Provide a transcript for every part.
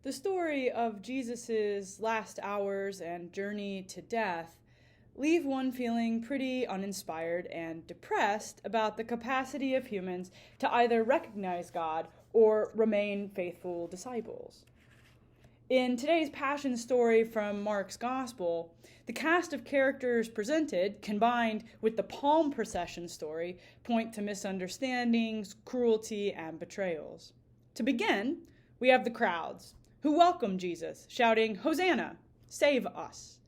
The story of Jesus' last hours and journey to death leave one feeling pretty uninspired and depressed about the capacity of humans to either recognize God or remain faithful disciples. In today's Passion story from Mark's Gospel, the cast of characters presented, combined with the Palm Procession story, point to misunderstandings, cruelty, and betrayals. To begin, we have the crowds, who welcome Jesus, shouting, "Hosanna, save us."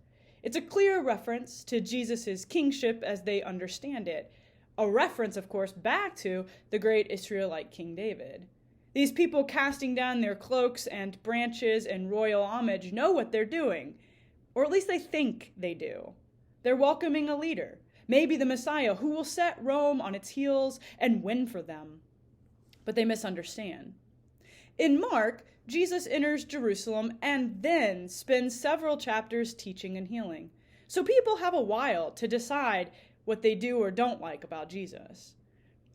It's a clear reference to Jesus' kingship as they understand it, a reference, of course, back to the great Israelite King David. These people casting down their cloaks and branches in royal homage know what they're doing, or at least they think they do. They're welcoming a leader, maybe the Messiah, who will set Rome on its heels and win for them. But they misunderstand. In Mark, Jesus enters Jerusalem and then spends several chapters teaching and healing. So people have a while to decide what they do or don't like about Jesus.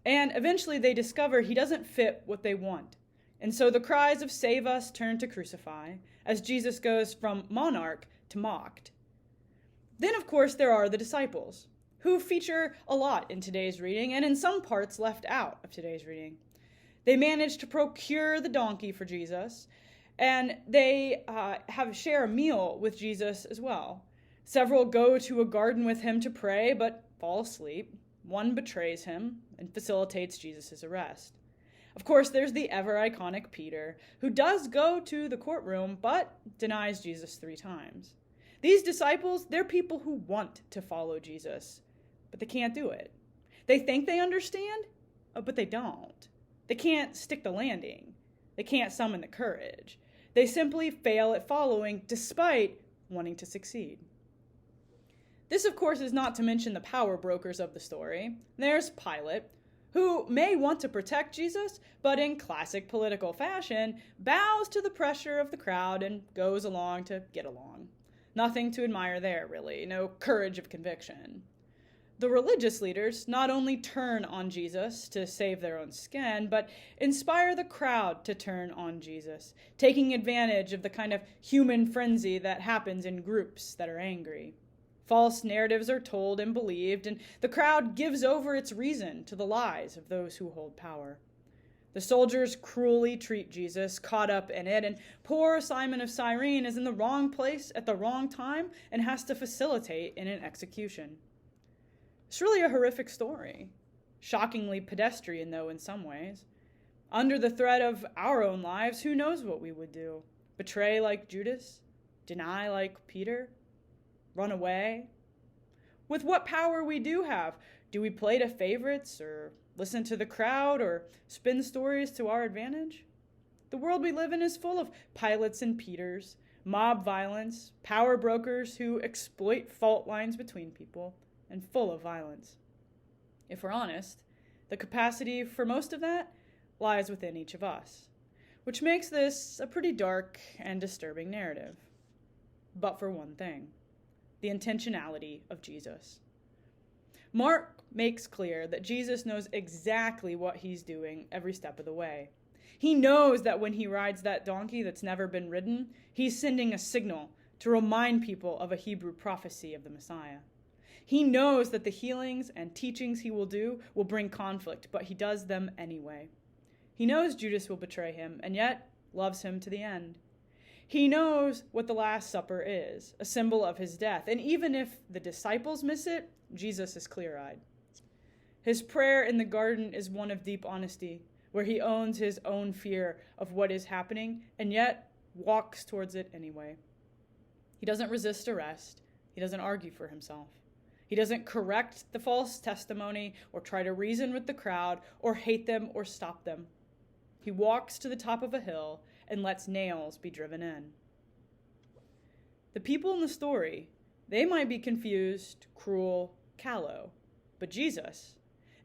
And eventually they discover he doesn't fit what they want. And so the cries of "save us" turn to "crucify," as Jesus goes from monarch to mocked. Then, of course, there are the disciples, who feature a lot in today's reading and in some parts left out of today's reading. They manage to procure the donkey for Jesus, and they share a meal with Jesus as well. Several go to a garden with him to pray, but fall asleep. One betrays him and facilitates Jesus' arrest. Of course, there's the ever-iconic Peter, who does go to the courtroom, but denies Jesus 3 times. These disciples, they're people who want to follow Jesus, but they can't do it. They think they understand, but they don't. They can't stick the landing. They can't summon the courage. They simply fail at following despite wanting to succeed. This, of course, is not to mention the power brokers of the story. There's Pilate, who may want to protect Jesus, but in classic political fashion, bows to the pressure of the crowd and goes along to get along. Nothing to admire there, really. No courage of conviction. The religious leaders not only turn on Jesus to save their own skin, but inspire the crowd to turn on Jesus, taking advantage of the kind of human frenzy that happens in groups that are angry. False narratives are told and believed, and the crowd gives over its reason to the lies of those who hold power. The soldiers cruelly treat Jesus, caught up in it, and poor Simon of Cyrene is in the wrong place at the wrong time and has to facilitate in an execution. It's really a horrific story. Shockingly pedestrian, though, in some ways. Under the threat of our own lives, who knows what we would do? Betray like Judas? Deny like Peter? Run away? With what power we do have, do we play to favorites or listen to the crowd or spin stories to our advantage? The world we live in is full of Pilates and Peters, mob violence, power brokers who exploit fault lines between people, and full of violence. If we're honest, the capacity for most of that lies within each of us, which makes this a pretty dark and disturbing narrative. But for one thing, the intentionality of Jesus. Mark makes clear that Jesus knows exactly what he's doing every step of the way. He knows that when he rides that donkey that's never been ridden, he's sending a signal to remind people of a Hebrew prophecy of the Messiah. He knows that the healings and teachings he will do will bring conflict, but he does them anyway. He knows Judas will betray him, and yet loves him to the end. He knows what the Last Supper is, a symbol of his death, and even if the disciples miss it, Jesus is clear-eyed. His prayer in the garden is one of deep honesty, where he owns his own fear of what is happening, and yet walks towards it anyway. He doesn't resist arrest. He doesn't argue for himself. He doesn't correct the false testimony or try to reason with the crowd or hate them or stop them. He walks to the top of a hill and lets nails be driven in. The people in the story, they might be confused, cruel, callow, but Jesus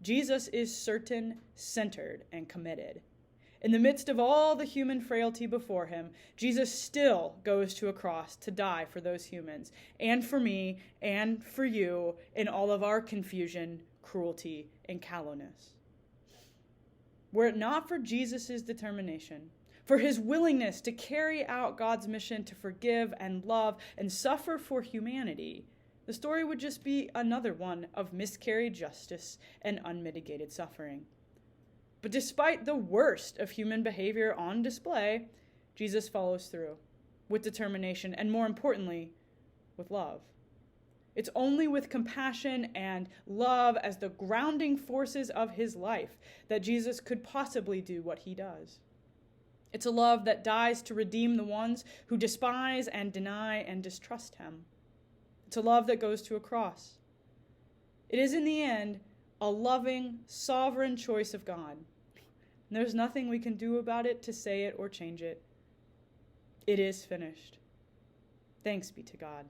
is certain, centered, and committed. In the midst of all the human frailty before him, Jesus still goes to a cross to die for those humans, and for me, and for you, in all of our confusion, cruelty, and callowness. Were it not for Jesus' determination, for his willingness to carry out God's mission to forgive and love and suffer for humanity, the story would just be another one of miscarried justice and unmitigated suffering. But despite the worst of human behavior on display, Jesus follows through with determination and, more importantly, with love. It's only with compassion and love as the grounding forces of his life that Jesus could possibly do what he does. It's a love that dies to redeem the ones who despise and deny and distrust him. It's a love that goes to a cross. It is, in the end, a loving, sovereign choice of God. And there's nothing we can do about it to say it or change it. It is finished. Thanks be to God.